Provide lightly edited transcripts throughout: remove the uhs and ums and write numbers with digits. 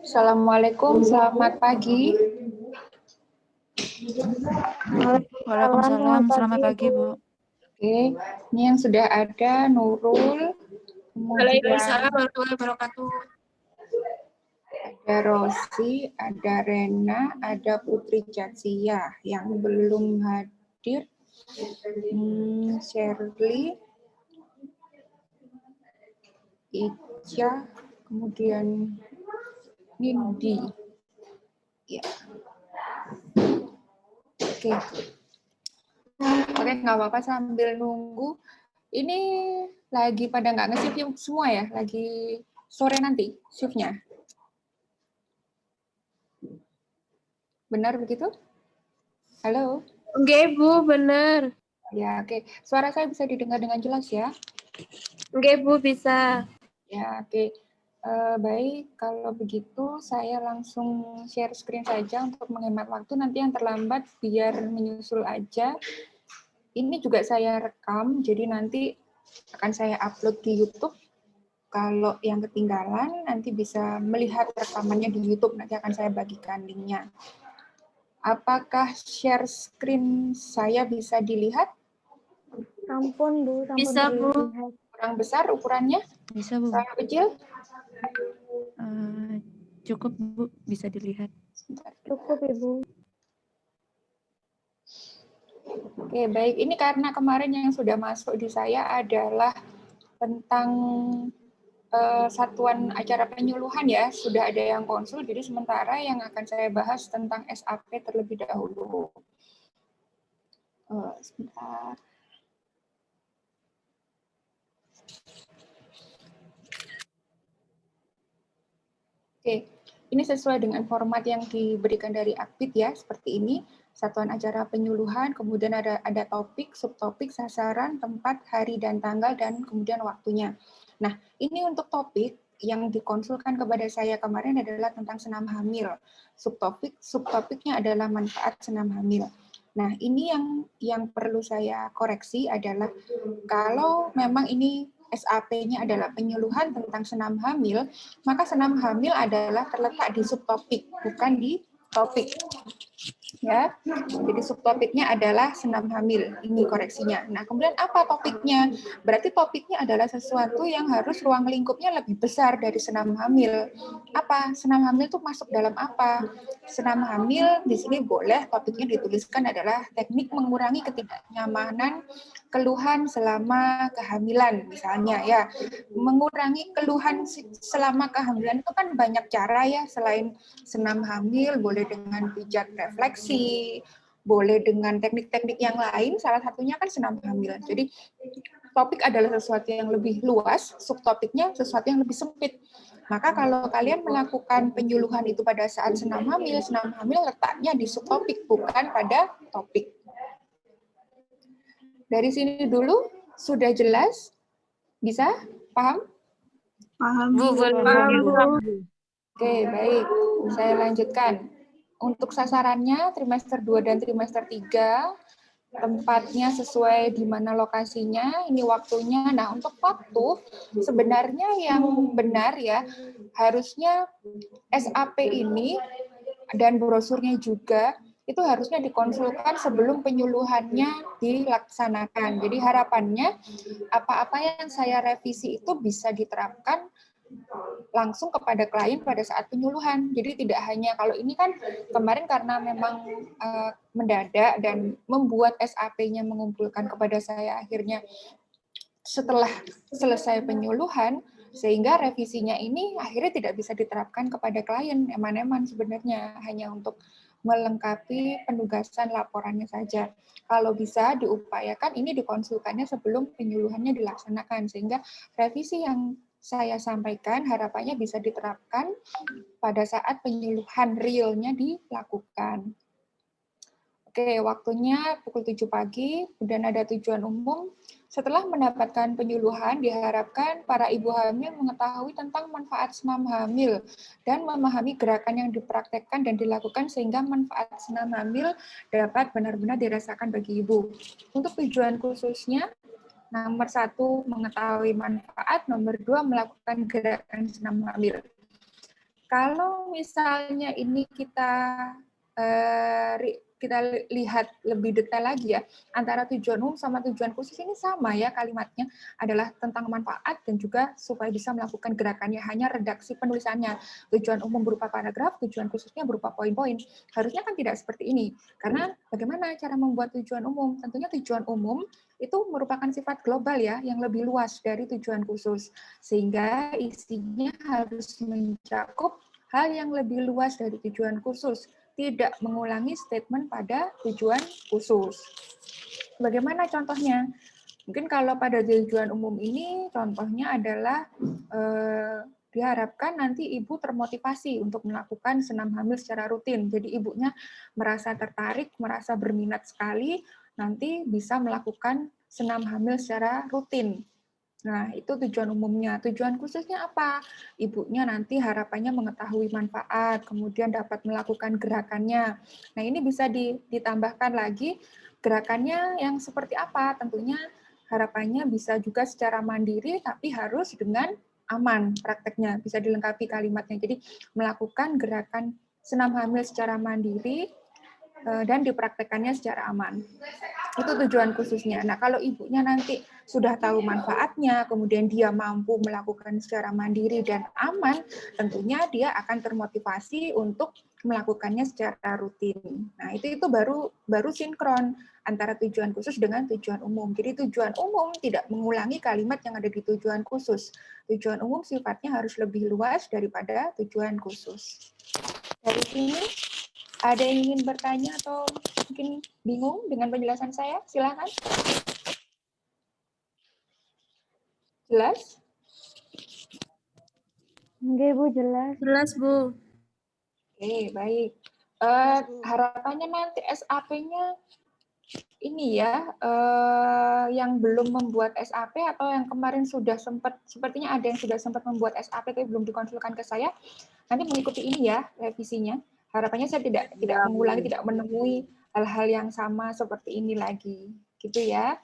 Assalamualaikum, selamat pagi. Waalaikumsalam, selamat pagi, Bu. Oke, ini yang sudah ada Nurul, Waalaikumsalam kemudian warahmatullahi wabarakatuh. ada Rosi, ada Rena, ada Putri Jatsia yang belum hadir. Shirley, Ica, kemudian Nindi. Ya. Oke. Oke, nggak apa-apa sambil nunggu. Ini lagi pada nggak nge-shift semua ya? Lagi sore nanti shift-nya? Benar begitu? Halo? Oke, Bu, benar. Ya, oke. Suara saya bisa didengar dengan jelas ya? Oke, Bu, bisa. Ya, oke. Baik, kalau begitu saya langsung share screen saja untuk menghemat waktu. Nanti yang terlambat biar menyusul aja. Ini juga saya rekam, jadi nanti akan saya upload di YouTube. Kalau yang ketinggalan, nanti bisa melihat rekamannya di YouTube. Nanti akan saya bagikan linknya. Apakah share screen saya bisa dilihat? Ampun, Bu. Ampun, Bisa, Bu. terlihat. Kurang besar ukurannya? Bisa, Bu. Terlalu kecil? Cukup, Bu. Bisa dilihat. Cukup, Ibu. Oke, baik. Ini karena kemarin yang sudah masuk di saya adalah tentang satuan acara penyuluhan ya. Sudah ada yang konsul, jadi sementara yang akan saya bahas tentang SAP terlebih dahulu. Sebentar. Oke, ini sesuai dengan format yang diberikan dari Akpit ya, seperti ini. Satuan acara penyuluhan, kemudian ada topik, subtopik, sasaran, tempat, hari dan tanggal, dan kemudian waktunya. Nah, ini untuk topik yang dikonsulkan kepada saya kemarin adalah tentang senam hamil. Subtopiknya adalah manfaat senam hamil. Nah, ini yang perlu saya koreksi adalah kalau memang ini SAP-nya adalah penyuluhan tentang senam hamil, maka senam hamil adalah terletak di subtopik, bukan di topik. Ya, jadi subtopiknya adalah senam hamil. Ini koreksinya. Nah, kemudian apa topiknya? Berarti topiknya adalah sesuatu yang harus ruang lingkupnya lebih besar dari senam hamil. Apa? Senam hamil itu masuk dalam apa? Senam hamil di sini boleh topiknya dituliskan adalah teknik mengurangi ketidaknyamanan keluhan selama kehamilan misalnya ya. Mengurangi keluhan selama kehamilan itu kan banyak cara ya, selain senam hamil boleh dengan pijat refleksi, boleh dengan teknik-teknik yang lain, salah satunya kan senam hamil. Jadi topik adalah sesuatu yang lebih luas, subtopiknya sesuatu yang lebih sempit. Maka kalau kalian melakukan penyuluhan itu pada saat senam hamil letaknya di subtopik, bukan pada topik. Dari sini dulu, sudah jelas? Bisa? Paham? Paham, Bu, Bu. Oke, baik. Saya lanjutkan. Untuk sasarannya, trimester 2 dan trimester 3, tempatnya sesuai di mana lokasinya, ini waktunya. Nah, untuk waktu, sebenarnya yang benar ya, harusnya SAP ini dan brosurnya juga, itu harusnya dikonsulkan sebelum penyuluhannya dilaksanakan. Jadi harapannya apa-apa yang saya revisi itu bisa diterapkan langsung kepada klien pada saat penyuluhan. Jadi tidak hanya kalau ini kan kemarin karena memang mendadak dan membuat SAP-nya mengumpulkan kepada saya akhirnya setelah selesai penyuluhan, sehingga revisinya ini akhirnya tidak bisa diterapkan kepada klien, eman-eman sebenarnya, hanya untuk melengkapi penugasan laporannya saja. Kalau bisa diupayakan ini dikonsulkannya sebelum penyuluhannya dilaksanakan, sehingga revisi yang saya sampaikan harapannya bisa diterapkan pada saat penyuluhan realnya dilakukan. Oke, waktunya pukul 7 pagi, kemudian ada tujuan umum. Setelah mendapatkan penyuluhan, diharapkan para ibu hamil mengetahui tentang manfaat senam hamil dan memahami gerakan yang dipraktekkan dan dilakukan sehingga manfaat senam hamil dapat benar-benar dirasakan bagi ibu. Untuk tujuan khususnya, Nomor 1, mengetahui manfaat. Nomor 2, melakukan gerakan senam hamil. Kalau misalnya ini kita lihat lebih detail lagi ya, antara tujuan umum sama tujuan khusus ini sama ya kalimatnya, adalah tentang manfaat dan juga supaya bisa melakukan gerakannya, hanya redaksi penulisannya. Tujuan umum berupa paragraf, tujuan khususnya berupa poin-poin. Harusnya kan tidak seperti ini, karena bagaimana cara membuat tujuan umum? Tentunya tujuan umum itu merupakan sifat global ya, yang lebih luas dari tujuan khusus, sehingga isinya harus mencakup hal yang lebih luas dari tujuan khusus, tidak mengulangi statement pada tujuan khusus. Bagaimana contohnya? Mungkin kalau pada tujuan umum ini, contohnya adalah diharapkan nanti ibu termotivasi untuk melakukan senam hamil secara rutin. Jadi ibunya merasa tertarik, merasa berminat sekali, nanti bisa melakukan senam hamil secara rutin. Nah, itu tujuan umumnya. Tujuan khususnya apa? Ibunya nanti harapannya mengetahui manfaat, kemudian dapat melakukan gerakannya. Nah, ini bisa ditambahkan lagi gerakannya yang seperti apa? Tentunya harapannya bisa juga secara mandiri, tapi harus dengan aman prakteknya. Bisa dilengkapi kalimatnya. Jadi, melakukan gerakan senam hamil secara mandiri dan dipraktekkannya secara aman. Itu tujuan khususnya. Nah, kalau ibunya nanti sudah tahu manfaatnya, kemudian dia mampu melakukan secara mandiri dan aman, tentunya dia akan termotivasi untuk melakukannya secara rutin. Nah, itu baru sinkron antara tujuan khusus dengan tujuan umum. Jadi tujuan umum tidak mengulangi kalimat yang ada di tujuan khusus. Tujuan umum sifatnya harus lebih luas daripada tujuan khusus. Dari sini, ada yang ingin bertanya atau mungkin bingung dengan penjelasan saya? Silakan. Jelas? Oke, Bu, jelas. Jelas, Bu. Oke, baik. Harapannya nanti SAP-nya ini ya, yang belum membuat SAP atau yang kemarin sudah sempat, sepertinya ada yang sudah sempat membuat SAP tapi belum dikonsulkan ke saya, nanti mengikuti ini ya, revisinya. Harapannya saya tidak mengulangi, tidak menemui hal-hal yang sama seperti ini lagi, gitu ya.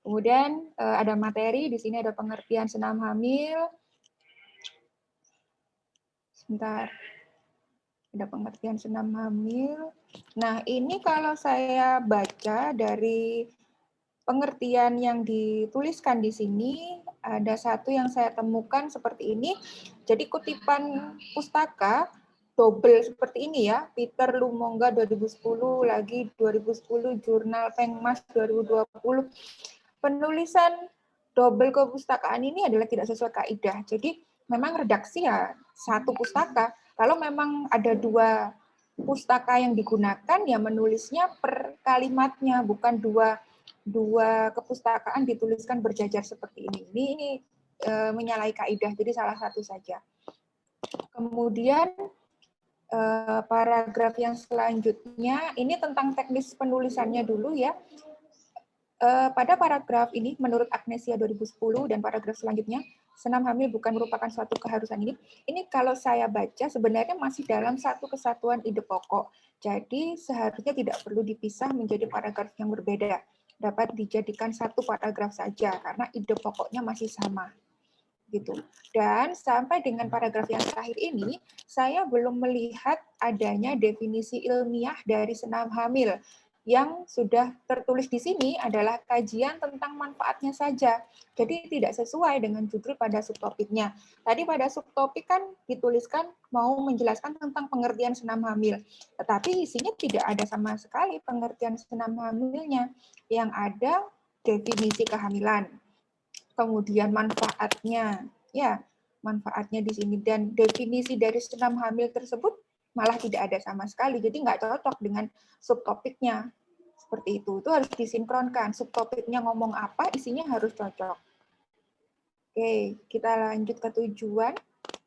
Kemudian ada materi, di sini ada pengertian senam hamil. Sebentar. Ada pengertian senam hamil. Nah, ini kalau saya baca dari pengertian yang dituliskan di sini, ada satu yang saya temukan seperti ini. Jadi kutipan pustaka double seperti ini ya, Peter Lumonga 2010, lagi 2010, Jurnal Pengmas 2020. Penulisan double kepustakaan ini adalah tidak sesuai kaidah. Jadi memang redaksi ya satu pustaka. Kalau memang ada dua pustaka yang digunakan, ya menulisnya per kalimatnya, bukan dua kepustakaan dituliskan berjajar seperti ini. Ini menyalahi kaidah, jadi salah satu saja. Kemudian paragraf yang selanjutnya, ini tentang teknis penulisannya dulu ya. Pada paragraf ini, menurut Agnesia 2010 dan paragraf selanjutnya, senam hamil bukan merupakan suatu keharusan ini kalau saya baca sebenarnya masih dalam satu kesatuan ide pokok. Jadi seharusnya tidak perlu dipisah menjadi paragraf yang berbeda. Dapat dijadikan satu paragraf saja, karena ide pokoknya masih sama. Gitu. Dan sampai dengan paragraf yang terakhir ini, saya belum melihat adanya definisi ilmiah dari senam hamil. Yang sudah tertulis di sini adalah kajian tentang manfaatnya saja. Jadi tidak sesuai dengan judul pada subtopiknya. Tadi pada subtopik kan dituliskan mau menjelaskan tentang pengertian senam hamil. Tetapi isinya tidak ada sama sekali pengertian senam hamilnya. Yang ada definisi kehamilan. Kemudian manfaatnya, ya manfaatnya di sini, dan definisi dari senam hamil tersebut malah tidak ada sama sekali, jadi nggak cocok dengan subtopiknya. Seperti itu harus disinkronkan, subtopiknya ngomong apa, isinya harus cocok. Oke, kita lanjut ke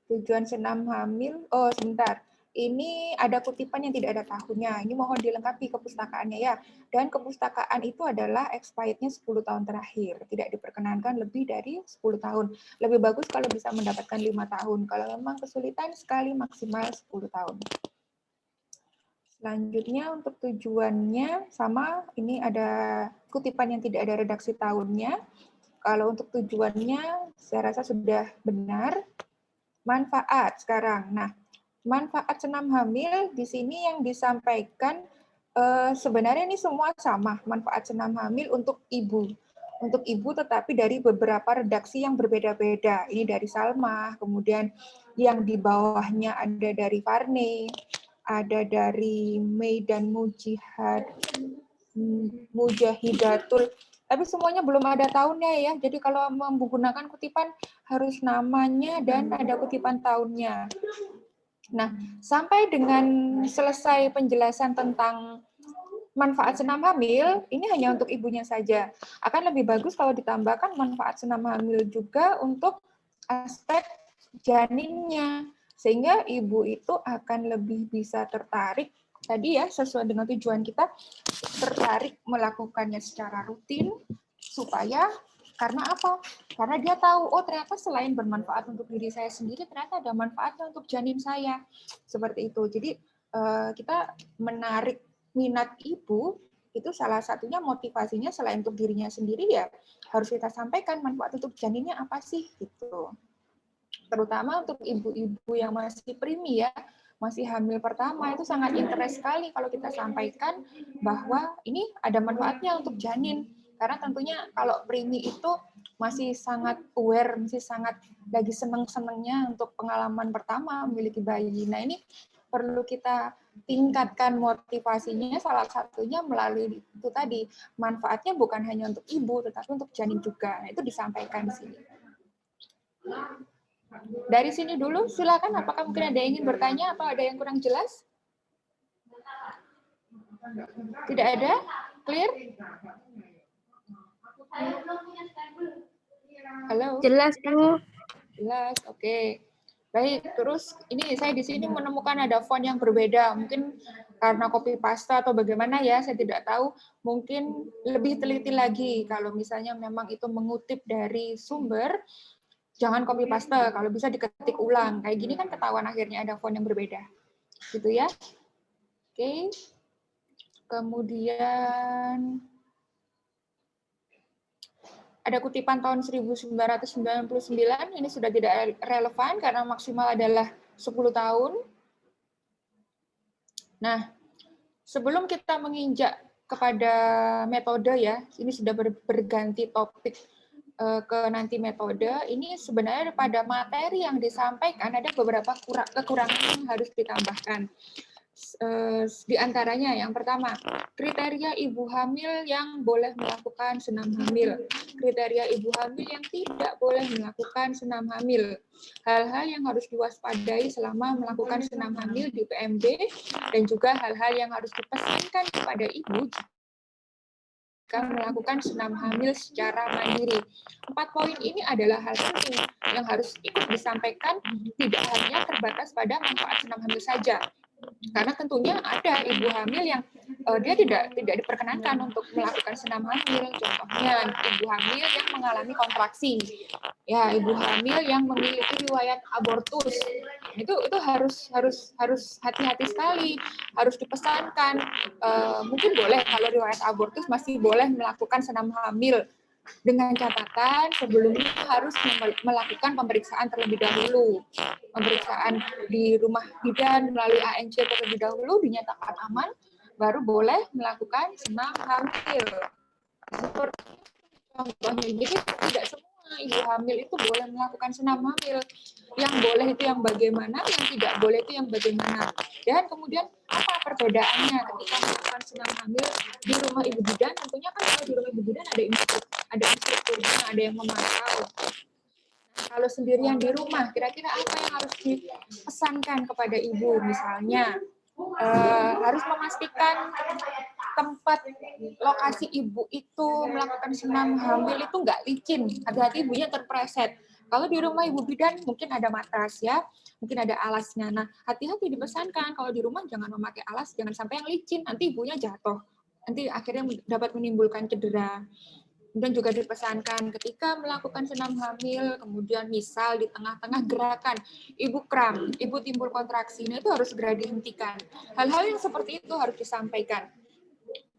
tujuan senam hamil. Oh sebentar, ini ada kutipan yang tidak ada tahunnya, ini mohon dilengkapi kepustakaannya ya. Dan kepustakaan itu adalah expirednya 10 tahun terakhir, tidak diperkenankan lebih dari 10 tahun. Lebih bagus kalau bisa mendapatkan 5 tahun, kalau memang kesulitan sekali maksimal 10 tahun. Selanjutnya untuk tujuannya sama, ini ada kutipan yang tidak ada redaksi tahunnya. Kalau untuk tujuannya, saya rasa sudah benar. Manfaat sekarang. Nah, manfaat senam hamil di sini yang disampaikan sebenarnya ini semua sama. Manfaat senam hamil untuk ibu. Untuk ibu tetapi dari beberapa redaksi yang berbeda-beda. Ini dari Salma, kemudian yang di bawahnya ada dari Farne, ada dari Mei dan Mujahidatul. Tapi semuanya belum ada tahunnya ya. Jadi kalau menggunakan kutipan harus namanya dan ada kutipan tahunnya. Nah, sampai dengan selesai penjelasan tentang manfaat senam hamil, ini hanya untuk ibunya saja. Akan lebih bagus kalau ditambahkan manfaat senam hamil juga untuk aspek janinnya. Sehingga ibu itu akan lebih bisa tertarik, tadi ya, sesuai dengan tujuan kita, tertarik melakukannya secara rutin, supaya karena apa? Karena dia tahu, oh ternyata selain bermanfaat untuk diri saya sendiri, ternyata ada manfaatnya untuk janin saya. Seperti itu. Jadi kita menarik minat ibu, itu salah satunya motivasinya selain untuk dirinya sendiri ya, harus kita sampaikan manfaat untuk janinnya apa sih, gitu. Terutama untuk ibu-ibu yang masih preemie ya, masih hamil pertama, itu sangat interest sekali kalau kita sampaikan bahwa ini ada manfaatnya untuk janin. Karena tentunya kalau preemie itu masih sangat aware, masih sangat lagi seneng-senengnya untuk pengalaman pertama memiliki bayi. Nah ini perlu kita tingkatkan motivasinya, salah satunya melalui itu tadi, manfaatnya bukan hanya untuk ibu, tetapi untuk janin juga. Nah itu disampaikan di sini. Dari sini dulu, silakan. Apakah mungkin ada yang ingin bertanya atau ada yang kurang jelas? Tidak ada? Clear? Halo? Jelas, Bu. Jelas, oke. Baik, terus ini saya di sini menemukan ada font yang berbeda. Mungkin karena copy paste atau bagaimana ya, saya tidak tahu. Mungkin lebih teliti lagi kalau misalnya memang itu mengutip dari sumber, jangan copy paste, kalau bisa diketik ulang. Kayak gini kan ketahuan akhirnya ada font yang berbeda. Gitu ya. Oke. Kemudian ada kutipan tahun 1999, ini sudah tidak relevan karena maksimal adalah 10 tahun. Nah, sebelum kita menginjak kepada metode ya, ini sudah berganti topik ke nanti metode, ini sebenarnya pada materi yang disampaikan ada beberapa kekurangan yang harus ditambahkan. Di antaranya yang pertama, kriteria ibu hamil yang boleh melakukan senam hamil, kriteria ibu hamil yang tidak boleh melakukan senam hamil, hal-hal yang harus diwaspadai selama melakukan senam hamil di PMB, dan juga hal-hal yang harus dipesankan kepada ibu jika melakukan senam hamil secara mandiri. 4 poin ini adalah hal penting yang harus ikut disampaikan, tidak hanya terbatas pada manfaat senam hamil saja. Karena tentunya ada ibu hamil yang dia tidak diperkenankan untuk melakukan senam hamil. Contohnya ibu hamil yang mengalami kontraksi, ya ibu hamil yang memiliki riwayat abortus. Itu harus hati-hati sekali, harus dipesankan. Mungkin boleh kalau riwayat abortus masih boleh melakukan senam hamil. Dengan catatan sebelumnya harus melakukan pemeriksaan terlebih dahulu. Pemeriksaan di rumah bidan melalui ANC terlebih dahulu, dinyatakan aman, baru boleh melakukan senam hamil. Seperti contohnya, jadi tidak semua ibu hamil itu boleh melakukan senam hamil. Yang boleh itu yang bagaimana, yang tidak boleh itu yang bagaimana. Dan kemudian apa perbedaannya ketika melakukan senam hamil di rumah ibu bidan? Tentunya kan kalau di rumah ibu bidan ada instrukturnya, ada yang memantau. Kalau sendirian di rumah, kira-kira apa yang harus dipesankan kepada ibu? Misalnya, harus memastikan tempat lokasi ibu itu melakukan senam hamil itu nggak licin, hati-hati ibunya terpreset. Kalau di rumah ibu bidan mungkin ada matras ya, mungkin ada alasnya. Nah, hati-hati dipesankan kalau di rumah jangan memakai alas, jangan sampai yang licin, nanti ibunya jatuh. Nanti akhirnya dapat menimbulkan cedera. Kemudian juga dipesankan ketika melakukan senam hamil, kemudian misal di tengah-tengah gerakan, ibu kram, ibu timbul kontraksi, nah itu harus segera dihentikan. Hal-hal yang seperti itu harus disampaikan.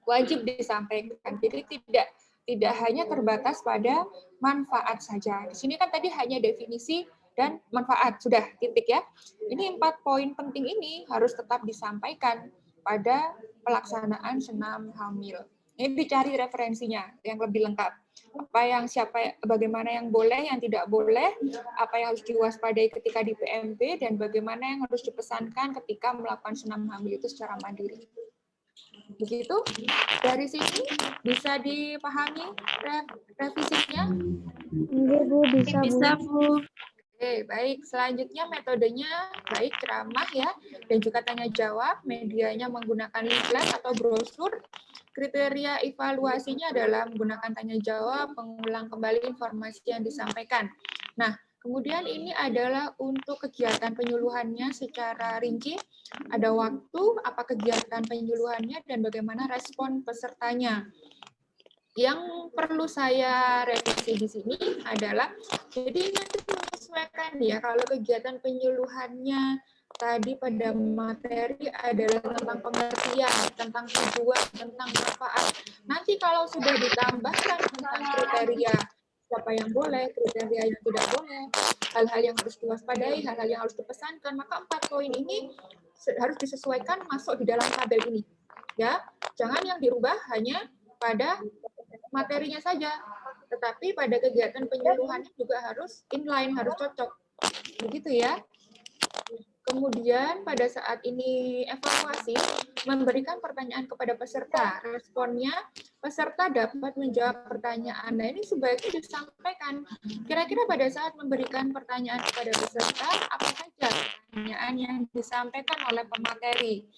Wajib disampaikan. Jadi tidak Tidak hanya terbatas pada manfaat saja. Di sini kan tadi hanya definisi dan manfaat, sudah titik ya. Ini 4 poin penting ini harus tetap disampaikan pada pelaksanaan senam hamil. Ini dicari referensinya yang lebih lengkap. Apa yang bagaimana yang boleh, yang tidak boleh, apa yang harus diwaspadai ketika di PMP, dan bagaimana yang harus dipesankan ketika melakukan senam hamil itu secara mandiri. Begitu, dari sini bisa dipahami revisinya? Enggak, Bu, bisa, Bu. Bisa, Bu. Oke, baik. Selanjutnya metodenya baik ceramah ya, dan juga tanya jawab. Medianya menggunakan leaflet atau brosur. Kriteria evaluasinya adalah menggunakan tanya jawab, mengulang kembali informasi yang disampaikan. Nah, kemudian ini adalah untuk kegiatan penyuluhannya secara rinci. Ada waktu, apa kegiatan penyuluhannya, dan bagaimana respon pesertanya. Yang perlu saya revisi di sini adalah, jadi nanti menyesuaikan ya, kalau kegiatan penyuluhannya tadi pada materi adalah tentang pengertian, tentang tujuan, tentang manfaat. Nanti kalau sudah ditambahkan tentang kriteria, siapa yang boleh, kriteria yang tidak boleh, hal-hal yang harus diwaspadai, hal-hal yang harus dipesankan, maka 4 poin ini harus disesuaikan masuk di dalam tabel ini. Ya, jangan yang dirubah hanya pada materinya saja, tetapi pada kegiatan penyuluhannya juga harus inline, harus cocok. Begitu ya. Kemudian pada saat ini evaluasi, memberikan pertanyaan kepada peserta. Responnya, peserta dapat menjawab pertanyaan. Nah, ini sebaiknya disampaikan. Kira-kira pada saat memberikan pertanyaan kepada peserta, apa saja pertanyaan yang disampaikan oleh pemateri?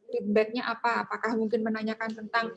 Feedback-nya apa? Apakah mungkin menanyakan tentang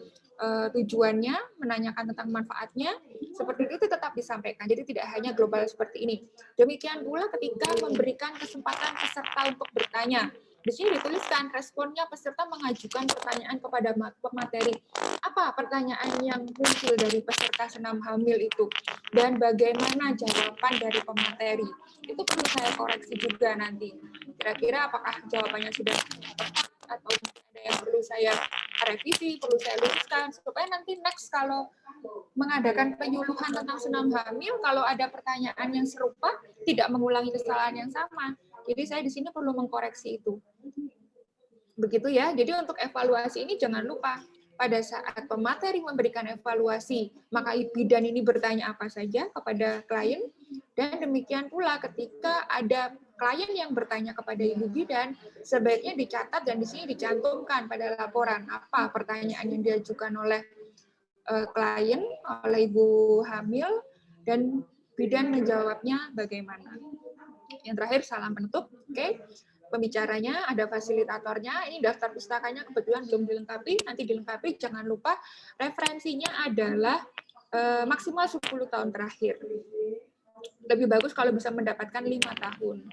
tujuannya, menanyakan tentang manfaatnya, seperti itu tetap disampaikan. Jadi tidak hanya global seperti ini. Demikian pula ketika memberikan kesempatan peserta untuk bertanya. Di sini dituliskan responnya peserta mengajukan pertanyaan kepada pemateri. Apa pertanyaan yang muncul dari peserta senam hamil itu? Dan bagaimana jawaban dari pemateri? Itu perlu saya koreksi juga nanti. Kira-kira apakah jawabannya sudah tepat atau ada yang perlu saya revisi, perlu saya luruskan, supaya nanti next kalau mengadakan penyuluhan tentang senam hamil, kalau ada pertanyaan yang serupa, tidak mengulangi kesalahan yang sama. Jadi saya di sini perlu mengkoreksi itu. Begitu ya, jadi untuk evaluasi ini jangan lupa, pada saat pemateri memberikan evaluasi, maka bidan ini bertanya apa saja kepada klien, dan demikian pula ketika ada klien yang bertanya kepada ibu bidan, sebaiknya dicatat dan di sini dicantumkan pada laporan apa pertanyaan yang diajukan oleh klien, oleh ibu hamil, dan bidan menjawabnya bagaimana. Yang terakhir, salam penutup. Oke. Pembicaranya, ada fasilitatornya, ini daftar pustakanya kebetulan belum dilengkapi, nanti dilengkapi, jangan lupa referensinya adalah maksimal 10 tahun terakhir. Lebih bagus kalau bisa mendapatkan 5 tahun.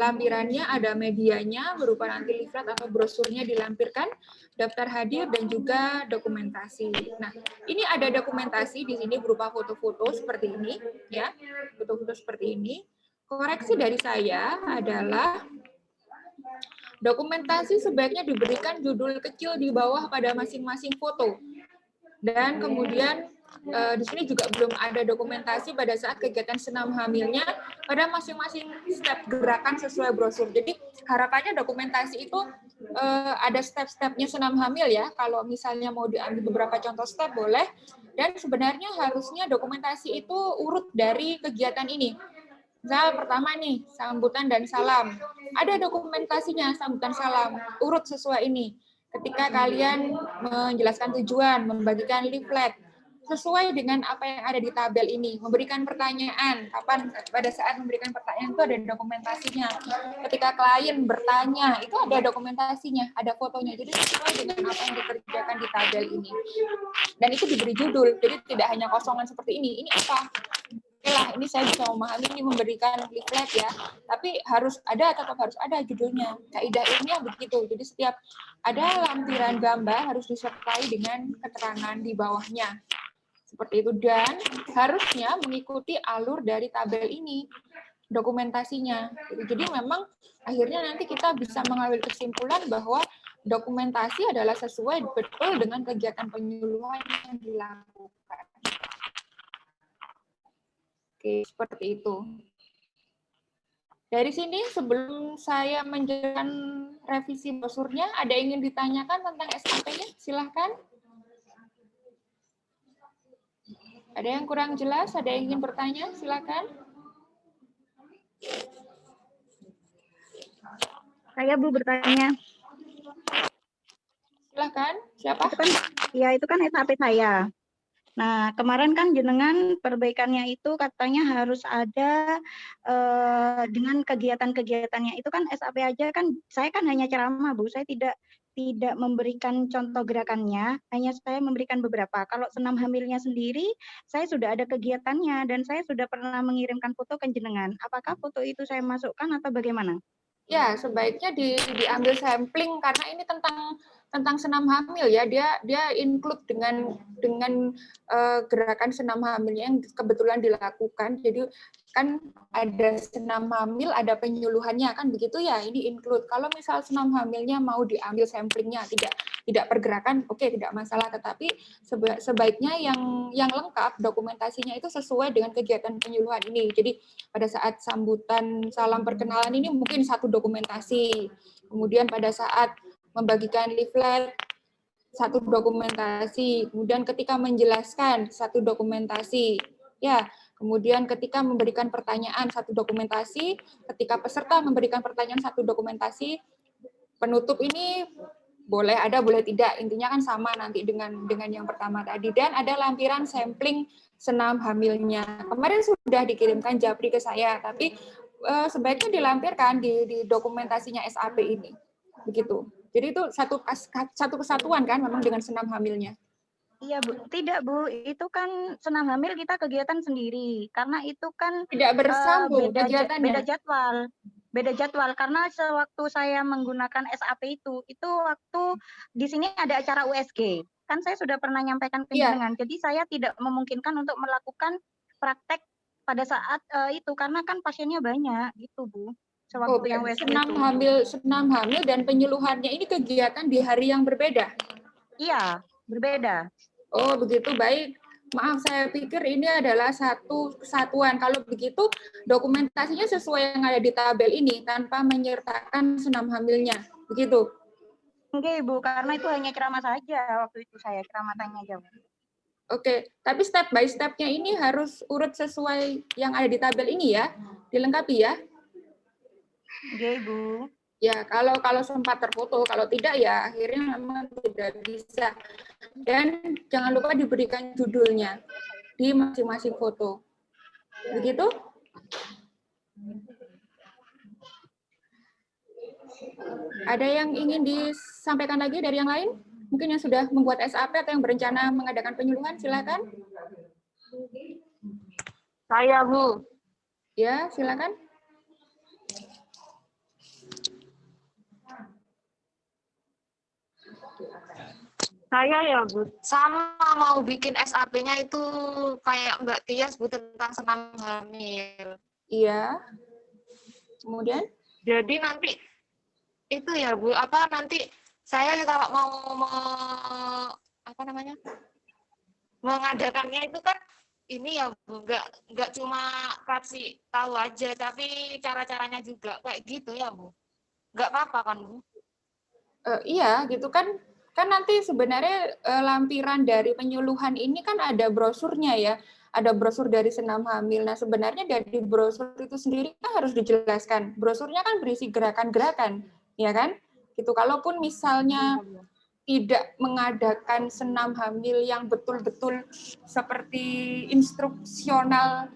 Lampirannya ada medianya, berupa nanti leaflet atau brosurnya dilampirkan, daftar hadir, dan juga dokumentasi. Nah, ini ada dokumentasi di sini berupa foto-foto seperti ini, ya, foto-foto seperti ini. Koreksi dari saya adalah dokumentasi sebaiknya diberikan judul kecil di bawah pada masing-masing foto. Dan kemudian di sini juga belum ada dokumentasi pada saat kegiatan senam hamilnya pada masing-masing step gerakan sesuai brosur. Jadi harapannya dokumentasi itu ada step-stepnya senam hamil ya. Kalau misalnya mau diambil beberapa contoh step boleh. Dan sebenarnya harusnya dokumentasi itu urut dari kegiatan ini. Misal pertama nih, sambutan dan salam. Ada dokumentasinya, sambutan salam, urut sesuai ini. Ketika kalian menjelaskan tujuan, membagikan leaflet, sesuai dengan apa yang ada di tabel ini, memberikan pertanyaan, kapan pada saat memberikan pertanyaan itu ada dokumentasinya. Ketika klien bertanya, itu ada dokumentasinya, ada fotonya, jadi sesuai dengan apa yang dikerjakan di tabel ini. Dan itu diberi judul, jadi tidak hanya kosongan seperti ini apa? Oke lah, ini saya bisa memahami ini memberikan leaflet ya, tapi harus ada, tetap harus ada judulnya. Kaidah ilmiah begitu, jadi setiap ada lampiran gambar harus disertai dengan keterangan di bawahnya. Seperti itu, dan harusnya mengikuti alur dari tabel ini, dokumentasinya. Jadi memang akhirnya nanti kita bisa mengambil kesimpulan bahwa dokumentasi adalah sesuai betul dengan kegiatan penyuluhan yang dilakukan. Oke, seperti itu. Dari sini sebelum saya menjelaskan revisi brosurnya, ada yang ingin ditanyakan tentang SAP-nya? Silahkan. Ada yang kurang jelas? Ada yang ingin bertanya? Silahkan. Saya Bu bertanya. Silahkan. Siapa? Itu kan SAP saya. Nah, kemarin kan jenengan perbaikannya itu katanya harus ada dengan kegiatan-kegiatannya. Itu kan SAP aja kan, saya kan hanya ceramah Bu, saya tidak memberikan contoh gerakannya, hanya saya memberikan beberapa. Kalau senam hamilnya sendiri, saya sudah ada kegiatannya dan saya sudah pernah mengirimkan foto ke jenengan. Apakah foto itu saya masukkan atau bagaimana? Ya, sebaiknya diambil sampling karena ini tentang senam hamil ya. Dia include dengan gerakan senam hamilnya yang kebetulan dilakukan. Jadi kan ada senam hamil, ada penyuluhannya kan begitu ya. Ini include. Kalau misal senam hamilnya mau diambil samplingnya tidak pergerakan, oke, tidak masalah. Tetapi sebaiknya yang lengkap dokumentasinya itu sesuai dengan kegiatan penyuluhan ini. Jadi pada saat sambutan salam perkenalan ini mungkin satu dokumentasi. Kemudian pada saat membagikan leaflet satu dokumentasi. Kemudian ketika menjelaskan satu dokumentasi. Ya, kemudian ketika memberikan pertanyaan satu dokumentasi, ketika peserta memberikan pertanyaan satu dokumentasi, penutup ini boleh ada, boleh tidak. Intinya kan sama nanti dengan yang pertama tadi. Dan ada lampiran sampling senam hamilnya. Kemarin sudah dikirimkan Japri ke saya, tapi sebaiknya dilampirkan di dokumentasinya SAP ini. Begitu. Jadi itu satu kesatuan kan memang dengan senam hamilnya. Iya Bu, tidak Bu, itu kan senam hamil kita kegiatan sendiri, karena itu kan Tidak bersambung beda kegiatannya. jadwal. Beda jadwal karena sewaktu saya menggunakan SAP itu waktu di sini ada acara USG. Kan saya sudah pernah nyampaikan ke jenengan. Jadi saya tidak memungkinkan untuk melakukan praktek pada saat itu karena kan pasiennya banyak gitu Bu. Sewaktu yang USG senam hamil dan penyuluhannya ini kegiatan di hari yang berbeda. Iya, berbeda. Oh, begitu, baik. Maaf, saya pikir ini adalah satu kesatuan. Kalau begitu, dokumentasinya sesuai yang ada di tabel ini, tanpa menyertakan senam hamilnya. Begitu? Oke, Bu, karena itu hanya ceramah saja waktu itu saya ceramah tanya jawab. Oke, tapi step by step-nya ini harus urut sesuai yang ada di tabel ini ya, dilengkapi ya. Oke, Bu. Ya, kalau sempat terfoto, kalau tidak ya akhirnya memang tidak bisa. Dan jangan lupa diberikan judulnya di masing-masing foto. Begitu? Ada yang ingin disampaikan lagi dari yang lain? Mungkin yang sudah membuat SAP atau yang berencana mengadakan penyuluhan, silakan. Saya, Bu. Ya, silakan. Saya ya, Bu. Sama mau bikin SAP-nya itu kayak Mbak Tias, Bu, tentang senam hamil. Iya. Kemudian? Jadi nanti itu ya, Bu, nanti saya kalau mau mengadakannya itu kan ini ya, Bu, nggak cuma kasih tahu aja, tapi cara-caranya juga kayak gitu ya, Bu. Nggak apa-apa kan, Bu? Iya, gitu kan nanti sebenarnya lampiran dari penyuluhan ini kan ada brosurnya ya, ada brosur dari senam hamil. Nah sebenarnya dari brosur itu sendiri kan harus dijelaskan. Brosurnya kan berisi gerakan-gerakan, ya kan? Gitu. Kalaupun misalnya tidak mengadakan senam hamil yang betul-betul seperti instruksional,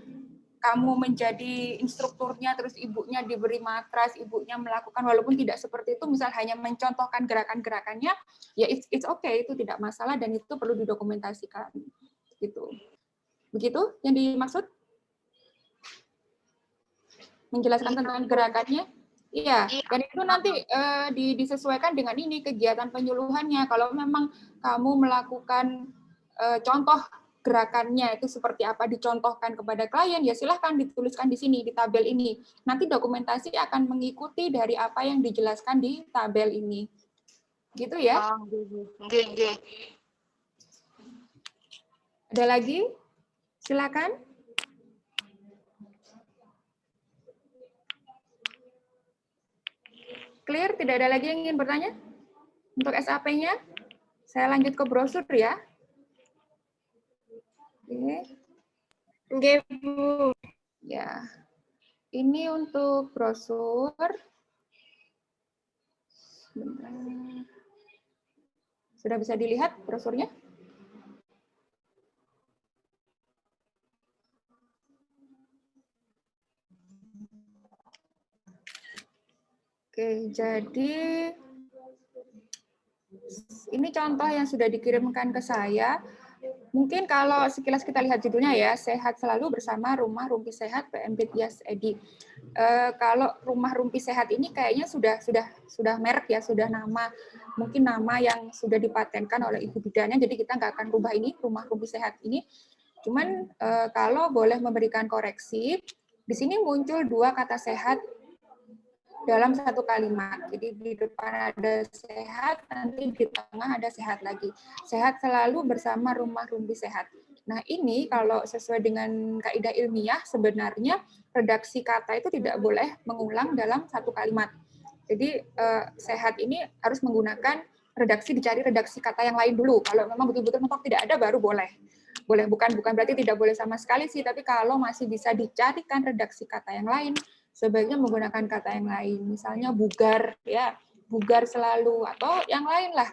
kamu menjadi instrukturnya, terus ibunya diberi matras, ibunya melakukan, walaupun tidak seperti itu, misal hanya mencontohkan gerakan-gerakannya, ya it's okay, itu tidak masalah, dan itu perlu didokumentasikan. Gitu. Begitu yang dimaksud? Menjelaskan tentang gerakannya? Iya, dan itu nanti disesuaikan dengan ini, kegiatan penyuluhannya. Kalau memang kamu melakukan contoh gerakannya itu seperti apa dicontohkan kepada klien, ya silahkan dituliskan di sini, di tabel ini. Nanti dokumentasi akan mengikuti dari apa yang dijelaskan di tabel ini. Gitu ya? Nggih. Ada lagi? Silakan. Clear? Tidak ada lagi yang ingin bertanya? Untuk SAP-nya? Saya lanjut ke brosur ya. Oke. Oke, Bu. Ya. Ini untuk brosur. Bentar. Sudah bisa dilihat brosurnya? Oke, jadi ini contoh yang sudah dikirimkan ke saya. Mungkin kalau sekilas kita lihat judulnya ya, Sehat Selalu Bersama Rumah Rumpi Sehat PMB Tias Edi. Kalau Rumah Rumpi Sehat ini kayaknya sudah merek ya, sudah nama, mungkin nama yang sudah dipatenkan oleh ibu bidannya, jadi kita nggak akan rubah ini, Rumah Rumpi Sehat ini. Cuman kalau boleh memberikan koreksi, di sini muncul dua kata sehat dalam satu kalimat. Jadi di depan ada sehat, nanti di tengah ada sehat lagi. Sehat selalu bersama Rumah Rumpi Sehat. Nah ini kalau sesuai dengan kaidah ilmiah, sebenarnya redaksi kata itu tidak boleh mengulang dalam satu kalimat. Jadi sehat ini harus menggunakan dicari redaksi kata yang lain dulu. Kalau memang betul-betul mentok tidak ada, baru boleh. Bukan berarti tidak boleh sama sekali sih, tapi kalau masih bisa dicarikan redaksi kata yang lain, sebaiknya menggunakan kata yang lain, misalnya bugar, ya bugar selalu, atau yang lain lah,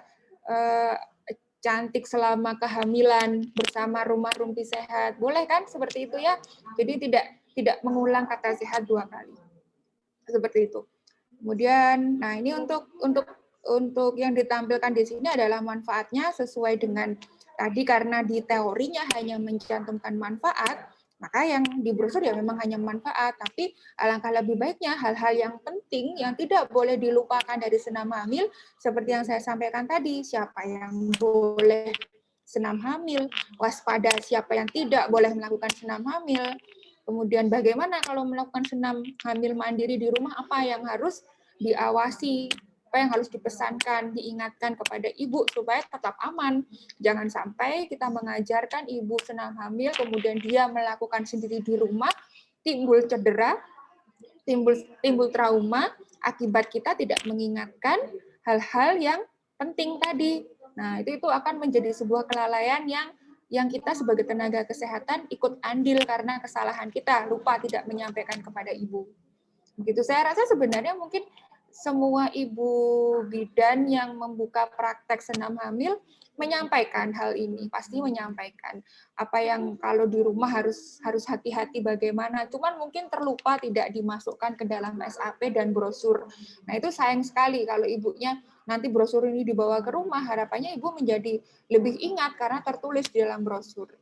cantik selama kehamilan bersama Rumah Rumpi Sehat, boleh kan seperti itu ya? Jadi tidak mengulang kata sehat dua kali, seperti itu. Kemudian, nah ini untuk yang ditampilkan di sini adalah manfaatnya sesuai dengan tadi, karena di teorinya hanya mencantumkan manfaat. Maka yang di brosur ya memang hanya manfaat, tapi alangkah lebih baiknya hal-hal yang penting yang tidak boleh dilupakan dari senam hamil, seperti yang saya sampaikan tadi, siapa yang boleh senam hamil, waspada siapa yang tidak boleh melakukan senam hamil, kemudian bagaimana kalau melakukan senam hamil mandiri di rumah, apa yang harus diawasi, apa yang harus dipesankan, diingatkan kepada ibu supaya tetap aman. Jangan sampai kita mengajarkan ibu senam hamil, kemudian dia melakukan sendiri di rumah, timbul cedera, timbul trauma, akibat kita tidak mengingatkan hal-hal yang penting tadi. Nah, itu akan menjadi sebuah kelalaian yang kita sebagai tenaga kesehatan ikut andil karena kesalahan kita, lupa tidak menyampaikan kepada ibu. Begitu, saya rasa sebenarnya mungkin semua ibu bidan yang membuka praktek senam hamil menyampaikan hal ini, pasti menyampaikan apa yang kalau di rumah harus hati-hati bagaimana, cuman mungkin terlupa tidak dimasukkan ke dalam SAP dan brosur. Nah itu sayang sekali kalau ibunya nanti brosur ini dibawa ke rumah, harapannya ibu menjadi lebih ingat karena tertulis di dalam brosur.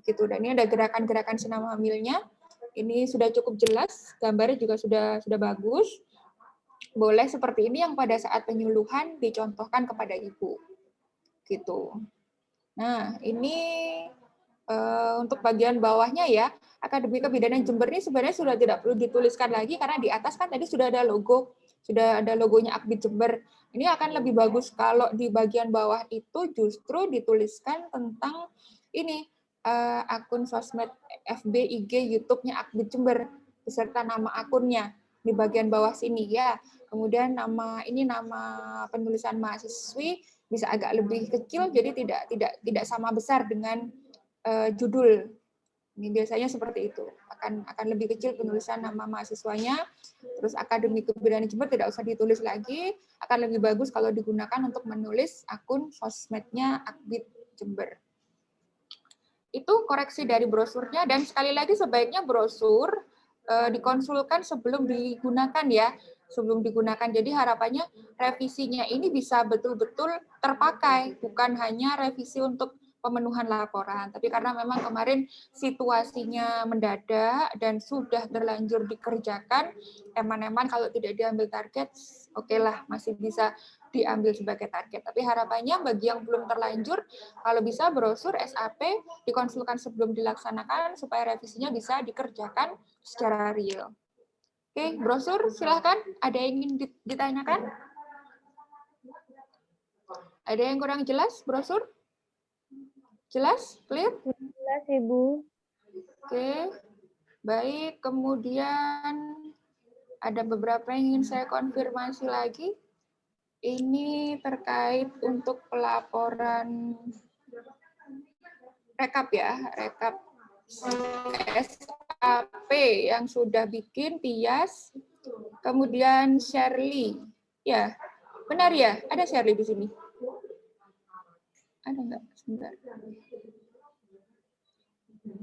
Gitu. Dan ini ada gerakan-gerakan senam hamilnya, ini sudah cukup jelas, gambarnya juga sudah bagus. Boleh seperti ini yang pada saat penyuluhan dicontohkan kepada ibu. Gitu. Nah, ini untuk bagian bawahnya ya, Akademi Kebidanan Jember ini sebenarnya sudah tidak perlu dituliskan lagi karena di atas kan tadi sudah ada logonya Akbid Jember. Ini akan lebih bagus kalau di bagian bawah itu justru dituliskan tentang ini akun sosmed FB, IG, YouTube-nya Akbid Jember beserta nama akunnya di bagian bawah sini ya. Kemudian nama penulisan mahasiswi bisa agak lebih kecil, jadi tidak sama besar dengan judul. Ini biasanya seperti itu. Akan lebih kecil penulisan nama mahasiswanya. Terus Akademi Kebidanan Jember tidak usah ditulis lagi. Akan lebih bagus kalau digunakan untuk menulis akun sosmednya Akbid Jember. Itu koreksi dari brosurnya, dan sekali lagi sebaiknya brosur dikonsulkan sebelum digunakan ya. Sebelum digunakan. Jadi harapannya revisinya ini bisa betul-betul terpakai, bukan hanya revisi untuk pemenuhan laporan. Tapi karena memang kemarin situasinya mendadak dan sudah terlanjur dikerjakan, eman-eman kalau tidak diambil target, oke lah, masih bisa diambil sebagai target. Tapi harapannya bagi yang belum terlanjur, kalau bisa brosur SAP dikonsulkan sebelum dilaksanakan supaya revisinya bisa dikerjakan secara real. Oke, brosur silahkan. Ada yang ingin ditanyakan? Ada yang kurang jelas brosur? Jelas? Clear? Jelas, Ibu. Oke, baik. Kemudian Ada beberapa yang ingin saya konfirmasi lagi. Ini terkait untuk pelaporan rekap ya, rekap SAP yang sudah bikin Tias, kemudian Shirley. Ya, benar ya? Ada Shirley di sini? Ada nggak? Sebentar.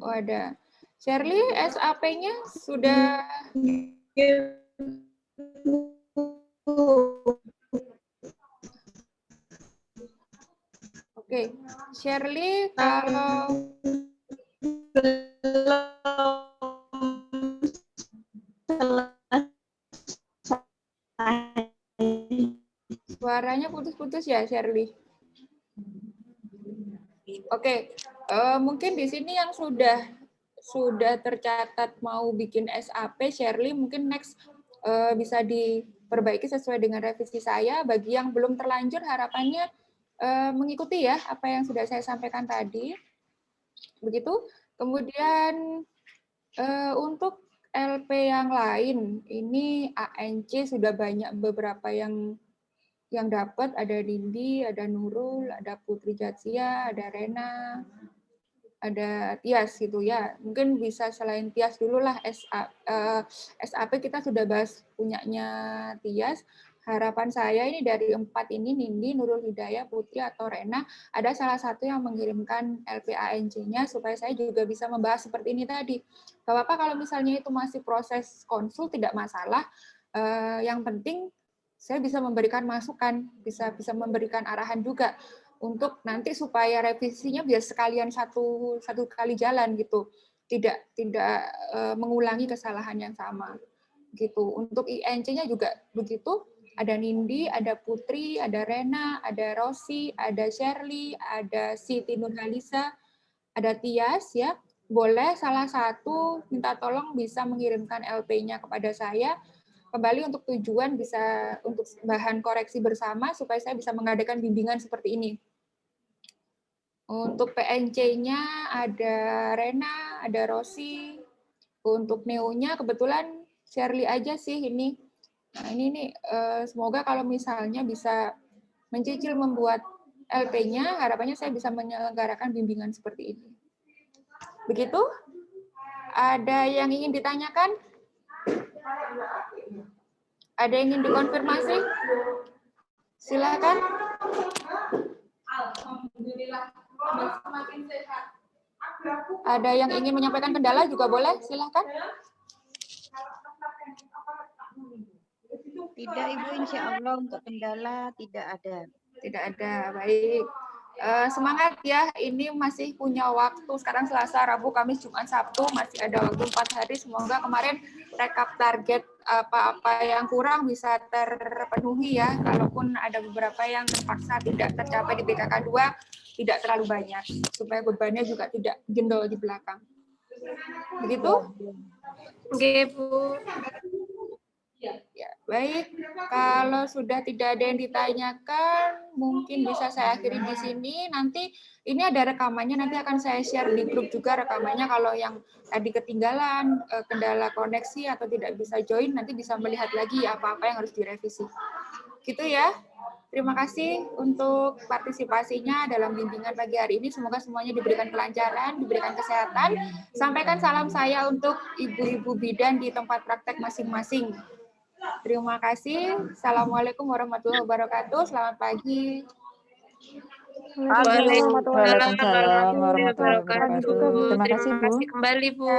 Oh, ada. Shirley, SAP-nya sudah... Oke, Shirley, kalau... Suaranya putus-putus ya, Shirley? Oke, mungkin di sini yang sudah tercatat mau bikin SAP, Shirley, mungkin next bisa diperbaiki sesuai dengan revisi saya. Bagi yang belum terlanjur, harapannya mengikuti ya apa yang sudah saya sampaikan tadi. Begitu. Kemudian untuk LP yang lain, ini ANC sudah banyak beberapa yang dapat, ada Dindi, ada Nurul, ada Putri Jatsia, ada Rena, ada Tias gitu ya. Mungkin bisa selain Tias dulu lah, SAP kita sudah bahas punyanya Tias. Harapan saya ini dari 4 ini, Nindi, Nurul Hidayah, Putri, atau Rena, ada salah satu yang mengirimkan LPANC-nya supaya saya juga bisa membahas seperti ini tadi. Bapak kalau misalnya itu masih proses konsul, tidak masalah. Yang penting saya bisa memberikan masukan, bisa memberikan arahan juga untuk nanti supaya revisinya biar sekalian satu kali jalan gitu, tidak mengulangi kesalahan yang sama gitu. Untuk INC-nya juga begitu, ada Nindi, ada Putri, ada Rena, ada Rosi, ada Shirley, ada Siti Nurhalisa, ada Tias ya. Boleh salah satu minta tolong bisa mengirimkan LP-nya kepada saya. Kembali untuk tujuan bisa untuk bahan koreksi bersama supaya saya bisa mengadakan bimbingan seperti ini. Untuk PNC-nya ada Rena, ada Rosi. Untuk Neo-nya kebetulan Shirley aja sih ini. Nah ini nih, semoga kalau misalnya bisa mencicil membuat LP-nya, harapannya saya bisa menyelenggarakan bimbingan seperti ini. Begitu? Ada yang ingin ditanyakan? Ada yang ingin dikonfirmasi? Silakan. Alhamdulillah. Semakin sehat. Ada yang ingin menyampaikan kendala juga boleh, silakan. Tidak, Ibu, insya Allah untuk kendala tidak ada. Tidak ada, baik. Semangat ya, ini masih punya waktu. Sekarang Selasa, Rabu, Kamis, Jumat, Sabtu, masih ada waktu 4 hari. Semoga kemarin rekap target apa-apa yang kurang bisa terpenuhi ya. Kalaupun ada beberapa yang terpaksa tidak tercapai di BKK 2, tidak terlalu banyak. Supaya bebannya juga tidak gendol di belakang. Begitu? Oke, Bu. Ya, baik. Kalau sudah tidak ada yang ditanyakan, mungkin bisa saya akhiri di sini. Nanti ini ada rekamannya, nanti akan saya share di grup juga rekamannya. Kalau yang tadi ketinggalan, kendala koneksi atau tidak bisa join, nanti bisa melihat lagi apa-apa yang harus direvisi. Gitu ya. Terima kasih untuk partisipasinya dalam bimbingan pagi hari ini. Semoga semuanya diberikan kelancaran, diberikan kesehatan. Sampaikan salam saya untuk ibu-ibu bidan di tempat praktek masing-masing. Terima kasih. Assalamualaikum warahmatullahi wabarakatuh. Selamat pagi. Waalaikumsalam warahmatullahi wabarakatuh. Terima kasih, Bu. Terima kasih kembali, Bu.